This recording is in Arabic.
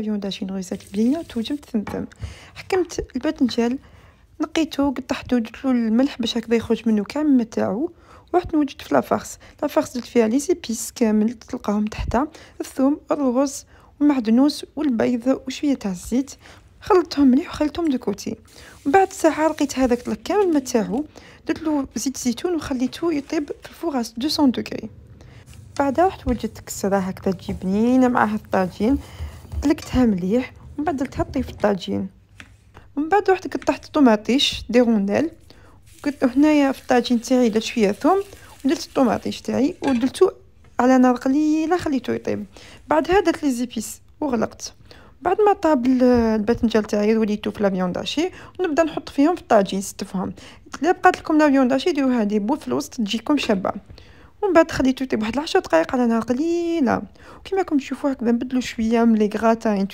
فيونداشي نغيسات بنينه توجد ثمثم. حكمت الباذنجان، نقيتو قطعتو، درتلو الملح باش هكذا يخرج منه كامل تاعو، ورحت نوجد في لافارس درت فيها لي زيبيس كامل تلقاهم تحتها، الثوم، الرز والمعدنوس والبيض وشويه تاع الزيت، خلطتهم مليح وخليتهم دو كوتي. ومن بعد ساعه لقيت هذاك كامل الماء تاعو، درتلو زيت زيتون وخليته يطيب في الفوغ 200 دوغري. بعدها رحت وجدت كسره هكذا تجي بنينه معاها الطاجين، دلكتها مليح ومن بعد درتها طيب في الطاجين. ومن بعد رحت قطعت طوماطيش دي رونديل، قلت هنايا في الطاجين تاعي درت شويه ثوم ودرت الطوماطيش تاعي ودرتو على نار قليله خليته يطيب. بعدها درت لي زيبيس وغلقت. بعد ما طاب الباذنجان تاعي وليتو في لافيونداشي ونبدا نحط فيهم في الطاجين ستفهم. الا بقات لكم لافيونداشي ديروها دي بو في الوسط تجيكم شابه. ومن بعد خليته يطيب واحد 10 دقائق على نار قليله، وكما راكم تشوفوا هكذا نبدلو شويه من لي غراتان